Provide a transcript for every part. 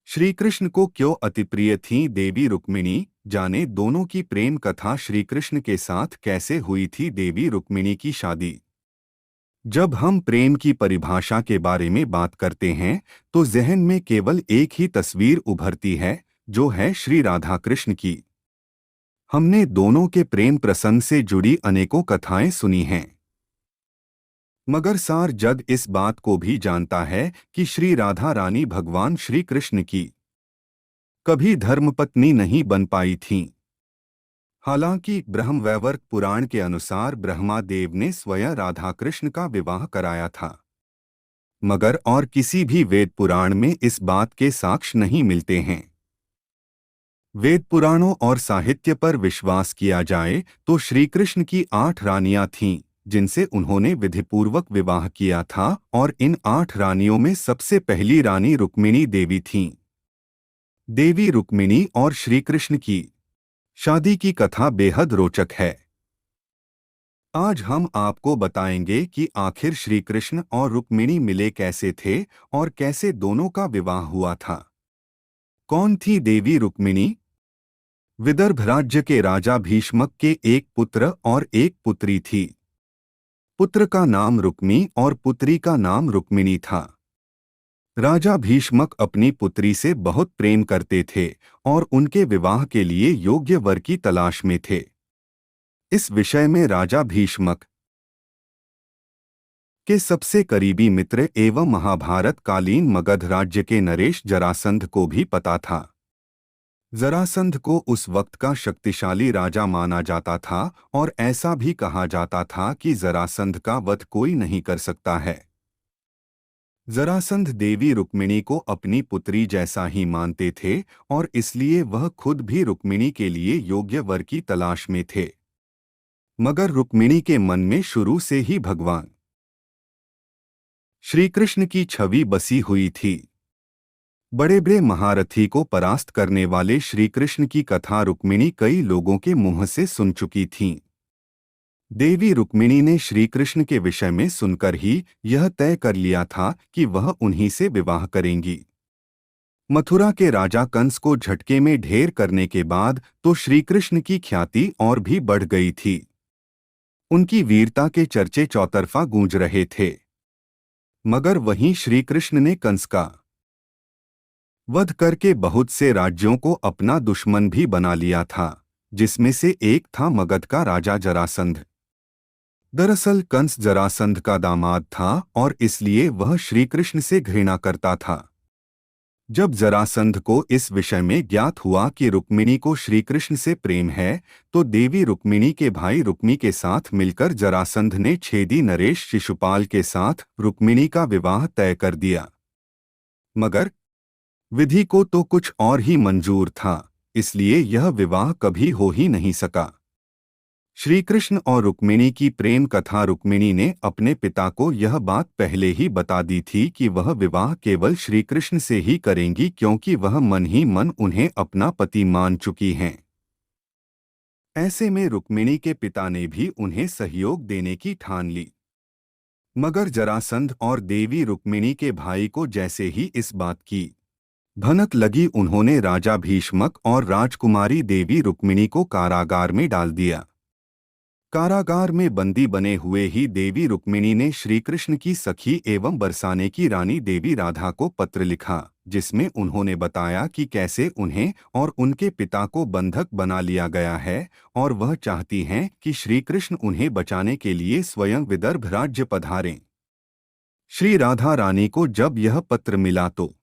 श्री कृष्ण को क्यों अति प्रिय थी देवी रुक्मिणी, जाने दोनों की प्रेम कथा। श्री कृष्ण के साथ कैसे हुई थी देवी रुक्मिणी की शादी। जब हम प्रेम की परिभाषा के बारे में बात करते हैं तो जहन में केवल एक ही तस्वीर उभरती है, जो है श्री राधा कृष्ण की। हमने दोनों के प्रेम प्रसंग से जुड़ी अनेकों कथाएं सुनी हैं, मगर सार जग इस बात को भी जानता है कि श्री राधा रानी भगवान श्री कृष्ण की कभी धर्मपत्नी नहीं बन पाई थीं। हालांकि ब्रह्मवैवर्त पुराण के अनुसार ब्रह्मा देव ने स्वयं राधा कृष्ण का विवाह कराया था, मगर और किसी भी वेद पुराण में इस बात के साक्ष्य नहीं मिलते हैं। वेद पुराणों और साहित्य पर विश्वास किया जाए तो श्री कृष्ण की 8 रानियां थीं, जिनसे उन्होंने विधिपूर्वक विवाह किया था, और इन 8 रानियों में सबसे पहली रानी रुक्मिणी देवी थीं। देवी रुक्मिणी और श्री कृष्ण की शादी की कथा बेहद रोचक है। आज हम आपको बताएंगे कि आखिर श्री कृष्ण और रुक्मिणी मिले कैसे थे और कैसे दोनों का विवाह हुआ था। कौन थी देवी रुक्मिणी? विदर्भ राज्य के राजा भीष्मक के एक पुत्र और एक पुत्री थी। पुत्र का नाम रुक्मी और पुत्री का नाम रुक्मिणी था। राजा भीष्मक अपनी पुत्री से बहुत प्रेम करते थे और उनके विवाह के लिए योग्य वर की तलाश में थे। इस विषय में राजा भीष्मक के सबसे करीबी मित्र एवं महाभारत कालीन मगध राज्य के नरेश जरासंध को भी पता था। जरासंध को उस वक्त का शक्तिशाली राजा माना जाता था और ऐसा भी कहा जाता था कि जरासंध का वध कोई नहीं कर सकता है। जरासंध देवी रुक्मिणी को अपनी पुत्री जैसा ही मानते थे और इसलिए वह खुद भी रुक्मिणी के लिए योग्य वर की तलाश में थे। मगर रुक्मिणी के मन में शुरू से ही भगवान श्री कृष्ण की छवि बसी हुई थी। बड़े बड़े महारथी को परास्त करने वाले श्री कृष्ण की कथा रुक्मिणी कई लोगों के मुंह से सुन चुकी थीं। देवी रुक्मिणी ने श्री कृष्ण के विषय में सुनकर ही यह तय कर लिया था कि वह उन्हीं से विवाह करेंगी। मथुरा के राजा कंस को झटके में ढेर करने के बाद तो श्री कृष्ण की ख्याति और भी बढ़ गई थी। उनकी वीरता के चर्चे चौतरफा गूंज रहे थे। मगर वहीं श्री कृष्ण ने कंस का वध करके बहुत से राज्यों को अपना दुश्मन भी बना लिया था, जिसमें से एक था मगध का राजा जरासंध। दरअसल कंस जरासंध का दामाद था और इसलिए वह श्री कृष्ण से घृणा करता था। जब जरासंध को इस विषय में ज्ञात हुआ कि रुक्मिणी को श्री कृष्ण से प्रेम है, तो देवी रुक्मिणी के भाई रुक्मी के साथ मिलकर जरासंध ने छेदी नरेश शिशुपाल के साथ रुक्मिणी का विवाह तय कर दिया। मगर विधि को तो कुछ और ही मंजूर था, इसलिए यह विवाह कभी हो ही नहीं सका। श्री कृष्ण और रुक्मिणी की प्रेम कथा। रुक्मिणी ने अपने पिता को यह बात पहले ही बता दी थी कि वह विवाह केवल श्री कृष्ण से ही करेंगी, क्योंकि वह मन ही मन उन्हें अपना पति मान चुकी हैं। ऐसे में रुक्मिणी के पिता ने भी उन्हें सहयोग देने की ठान ली। मगर जरासंध और देवी रुक्मिणी के भाई को जैसे ही इस बात की भनक लगी, उन्होंने राजा भीष्मक और राजकुमारी देवी रुक्मिणी को कारागार में डाल दिया। कारागार में बंदी बने हुए ही देवी रुक्मिणी ने श्री कृष्ण की सखी एवं बरसाने की रानी देवी राधा को पत्र लिखा, जिसमें उन्होंने बताया कि कैसे उन्हें और उनके पिता को बंधक बना लिया गया है और वह चाहती हैं कि श्री कृष्ण उन्हें बचाने के लिए स्वयं विदर्भ राज्य पधारें। श्री राधा रानी को जब यह पत्र मिला तो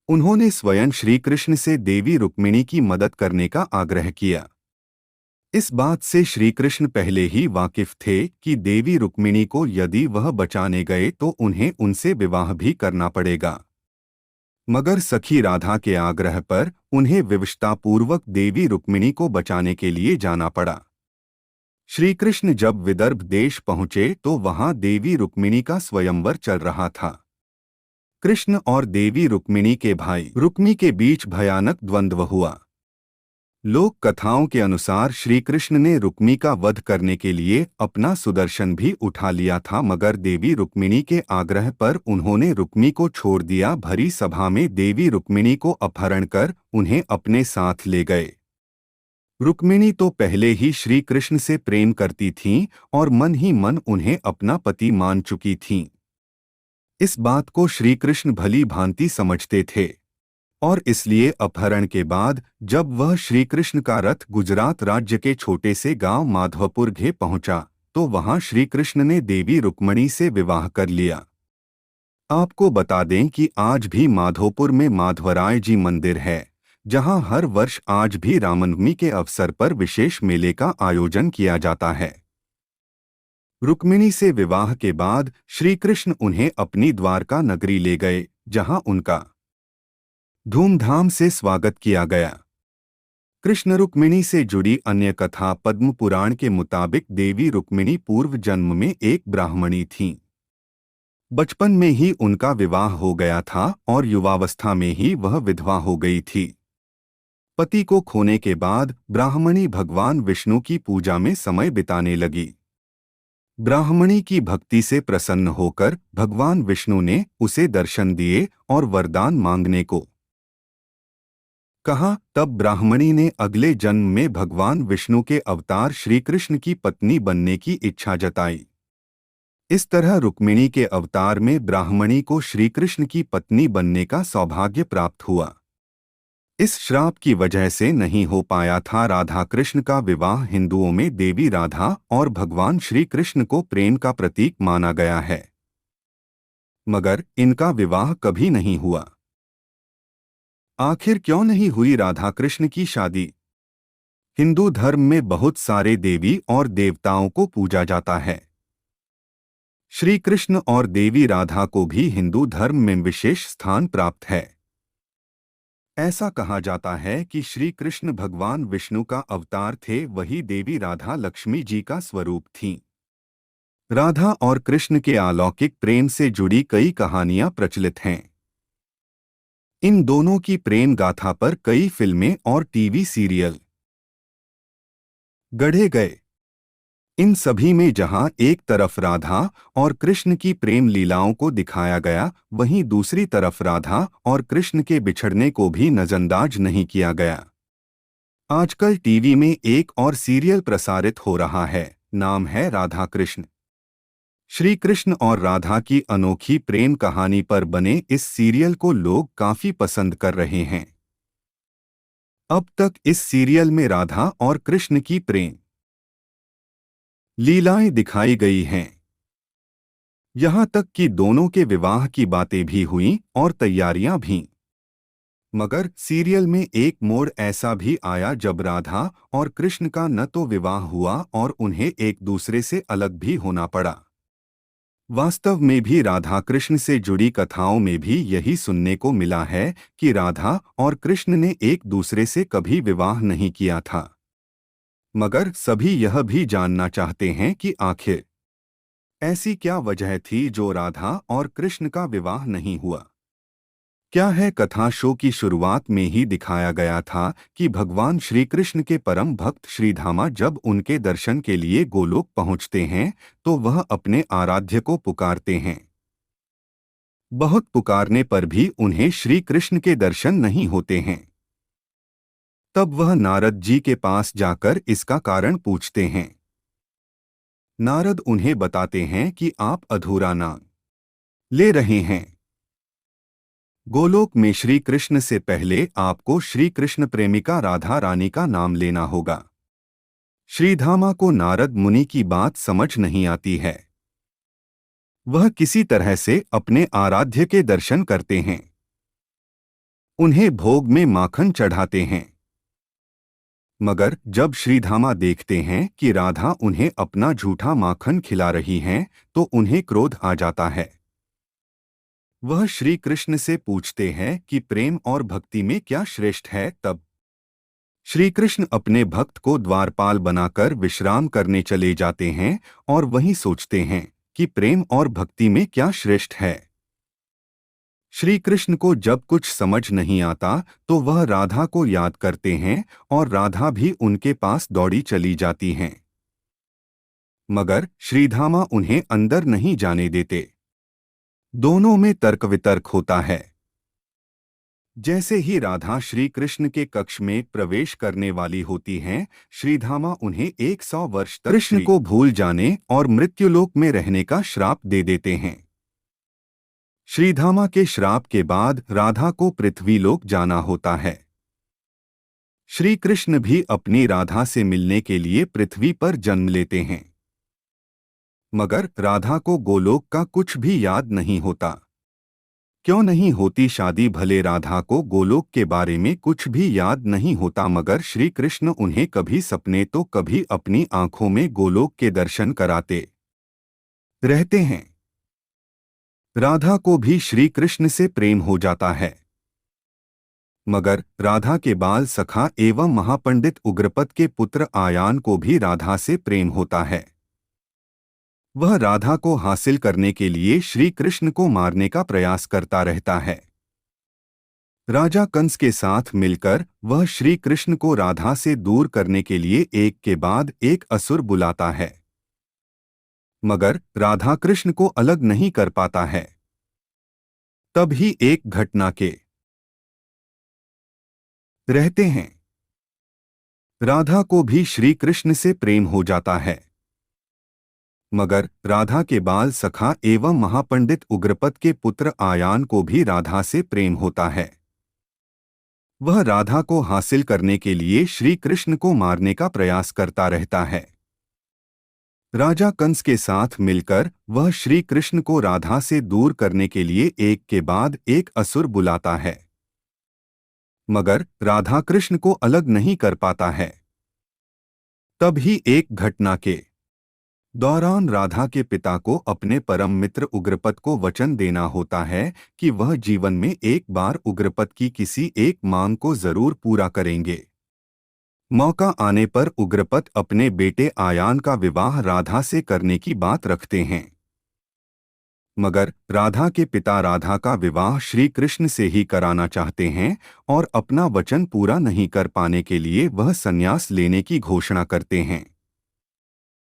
उन्होंने स्वयं श्री कृष्ण से देवी रुक्मिणी की मदद करने का आग्रह किया। इस बात से श्री कृष्ण पहले ही वाकिफ थे कि देवी रुक्मिणी को यदि वह बचाने गए तो उन्हें उनसे विवाह भी करना पड़ेगा। मगर सखी राधा के आग्रह पर उन्हें विवशतापूर्वक देवी रुक्मिणी को बचाने के लिए जाना पड़ा। श्री कृष्ण जब विदर्भ देश पहुंचे तो वहां देवी रुक्मिणी का स्वयंवर चल रहा था। कृष्ण और देवी रुक्मिणी के भाई रुक्मी के बीच भयानक द्वंद्व हुआ। लोक कथाओं के अनुसार श्री कृष्ण ने रुक्मी का वध करने के लिए अपना सुदर्शन भी उठा लिया था, मगर देवी रुक्मिणी के आग्रह पर उन्होंने रुक्मी को छोड़ दिया। भरी सभा में देवी रुक्मिणी को अपहरण कर उन्हें अपने साथ ले गए। रुक्मिणी तो पहले ही श्री कृष्ण से प्रेम करती थीं और मन ही मन उन्हें अपना पति मान चुकी थीं। इस बात को श्री कृष्ण भली भांति समझते थे और इसलिए अपहरण के बाद जब वह श्री कृष्ण का रथ गुजरात राज्य के छोटे से गांव माधवपुर घे पहुंचा तो वहां श्री कृष्ण ने देवी रुक्मिणी से विवाह कर लिया। आपको बता दें कि आज भी माधोपुर में माधवराय जी मंदिर है, जहां हर वर्ष आज भी रामनवमी के अवसर पर विशेष मेले का आयोजन किया जाता है। रुक्मिणी से विवाह के बाद श्री कृष्ण उन्हें अपनी द्वारका नगरी ले गए, जहां उनका धूमधाम से स्वागत किया गया। कृष्ण रुक्मिणी से जुड़ी अन्य कथा पद्म पुराण के मुताबिक देवी रुक्मिणी पूर्व जन्म में एक ब्राह्मणी थीं। बचपन में ही उनका विवाह हो गया था और युवावस्था में ही वह विधवा हो गई थी। पति को खोने के बाद ब्राह्मणी भगवान विष्णु की पूजा में समय बिताने लगी। ब्राह्मणी की भक्ति से प्रसन्न होकर भगवान विष्णु ने उसे दर्शन दिए और वरदान मांगने को कहा। तब ब्राह्मणी ने अगले जन्म में भगवान विष्णु के अवतार श्री कृष्ण की पत्नी बनने की इच्छा जताई। इस तरह रुक्मिणी के अवतार में ब्राह्मणी को श्री कृष्ण की पत्नी बनने का सौभाग्य प्राप्त हुआ। इस श्राप की वजह से नहीं हो पाया था राधा कृष्ण का विवाह। हिंदुओं में देवी राधा और भगवान श्री कृष्ण को प्रेम का प्रतीक माना गया है, मगर इनका विवाह कभी नहीं हुआ। आखिर क्यों नहीं हुई राधा कृष्ण की शादी? हिंदू धर्म में बहुत सारे देवी और देवताओं को पूजा जाता है। श्री कृष्ण और देवी राधा को भी हिंदू धर्म में विशेष स्थान प्राप्त है। ऐसा कहा जाता है कि श्री कृष्ण भगवान विष्णु का अवतार थे, वही देवी राधा लक्ष्मी जी का स्वरूप थीं। राधा और कृष्ण के अलौकिक प्रेम से जुड़ी कई कहानियां प्रचलित हैं। इन दोनों की प्रेम गाथा पर कई फिल्में और टीवी सीरियल गढ़े गए। इन सभी में जहां एक तरफ राधा और कृष्ण की प्रेम लीलाओं को दिखाया गया, वहीं दूसरी तरफ राधा और कृष्ण के बिछड़ने को भी नजरअंदाज नहीं किया गया। आजकल टीवी में एक और सीरियल प्रसारित हो रहा है, नाम है राधा कृष्ण। श्री कृष्ण और राधा की अनोखी प्रेम कहानी पर बने इस सीरियल को लोग काफी पसंद कर रहे हैं। अब तक इस सीरियल में राधा और कृष्ण की प्रेम लीलाएं दिखाई गई हैं। यहां तक कि दोनों के विवाह की बातें भी हुईं और तैयारियां भी। मगर सीरियल में एक मोड़ ऐसा भी आया जब राधा और कृष्ण का न तो विवाह हुआ और उन्हें एक दूसरे से अलग भी होना पड़ा। वास्तव में भी राधा कृष्ण से जुड़ी कथाओं में भी यही सुनने को मिला है कि राधा और कृष्ण ने एक दूसरे से कभी विवाह नहीं किया था। मगर सभी यह भी जानना चाहते हैं कि आखिर ऐसी क्या वजह थी जो राधा और कृष्ण का विवाह नहीं हुआ। क्या है कथा? शो की शुरुआत में ही दिखाया गया था कि भगवान श्री कृष्ण के परम भक्त श्रीधामा जब उनके दर्शन के लिए गोलोक पहुंचते हैं तो वह अपने आराध्य को पुकारते हैं। बहुत पुकारने पर भी उन्हें श्री कृष्ण के दर्शन नहीं होते हैं। तब वह नारद जी के पास जाकर इसका कारण पूछते हैं। नारद उन्हें बताते हैं कि आप अधूरा नाम ले रहे हैं। गोलोक में श्री कृष्ण से पहले आपको श्री कृष्ण प्रेमिका राधा रानी का नाम लेना होगा। श्रीधामा को नारद मुनि की बात समझ नहीं आती है। वह किसी तरह से अपने आराध्य के दर्शन करते हैं, उन्हें भोग में माखन चढ़ाते हैं। मगर जब श्रीधामा देखते हैं कि राधा उन्हें अपना झूठा माखन खिला रही हैं, तो उन्हें क्रोध आ जाता है। वह श्री कृष्ण से पूछते हैं कि प्रेम और भक्ति में क्या श्रेष्ठ है। तब श्री कृष्ण अपने भक्त को द्वारपाल बनाकर विश्राम करने चले जाते हैं और वहीं सोचते हैं कि प्रेम और भक्ति में क्या श्रेष्ठ है। श्री कृष्ण को जब कुछ समझ नहीं आता तो वह राधा को याद करते हैं और राधा भी उनके पास दौड़ी चली जाती हैं। मगर श्रीधामा उन्हें अंदर नहीं जाने देते। दोनों में तर्क वितर्क होता है। जैसे ही राधा श्री कृष्ण के कक्ष में प्रवेश करने वाली होती हैं, श्रीधामा उन्हें 100 वर्ष तक कृष्ण को भूल जाने और मृत्युलोक में रहने का श्राप दे देते हैं। श्रीधामा के श्राप के बाद राधा को पृथ्वीलोक जाना होता है। श्री कृष्ण भी अपनी राधा से मिलने के लिए पृथ्वी पर जन्म लेते हैं। मगर राधा को गोलोक का कुछ भी याद नहीं होता। क्यों नहीं होती शादी? भले राधा को गोलोक के बारे में कुछ भी याद नहीं होता, मगर श्री कृष्ण उन्हें कभी सपने तो कभी अपनी आंखों में गोलोक के दर्शन कराते रहते हैं। राधा को भी श्री कृष्ण से प्रेम हो जाता है। मगर राधा के बाल सखा एवं महापंडित उग्रपद के पुत्र आयान को भी राधा से प्रेम होता है। वह राधा को हासिल करने के लिए श्री कृष्ण को मारने का प्रयास करता रहता है। राजा कंस के साथ मिलकर वह श्री कृष्ण को राधा से दूर करने के लिए एक के बाद एक असुर बुलाता है, मगर राधा कृष्ण को अलग नहीं कर पाता है। तब ही एक घटना के रहते हैं। राधा को भी श्री कृष्ण से प्रेम हो जाता है। मगर राधा के बाल सखा एवं महापंडित उग्रपद के पुत्र आयान को भी राधा से प्रेम होता है। वह राधा को हासिल करने के लिए श्री कृष्ण को मारने का प्रयास करता रहता है। राजा कंस के साथ मिलकर वह श्री कृष्ण को राधा से दूर करने के लिए एक के बाद एक असुर बुलाता है, मगर राधा कृष्ण को अलग नहीं कर पाता है। तब ही एक घटना के दौरान राधा के पिता को अपने परम मित्र उग्रपद को वचन देना होता है कि वह जीवन में एक बार उग्रपद की किसी एक मांग को जरूर पूरा करेंगे। मौका आने पर उग्रपद अपने बेटे आयान का विवाह राधा से करने की बात रखते हैं। मगर राधा के पिता राधा का विवाह श्री कृष्ण से ही कराना चाहते हैं और अपना वचन पूरा नहीं कर पाने के लिए वह संन्यास लेने की घोषणा करते हैं।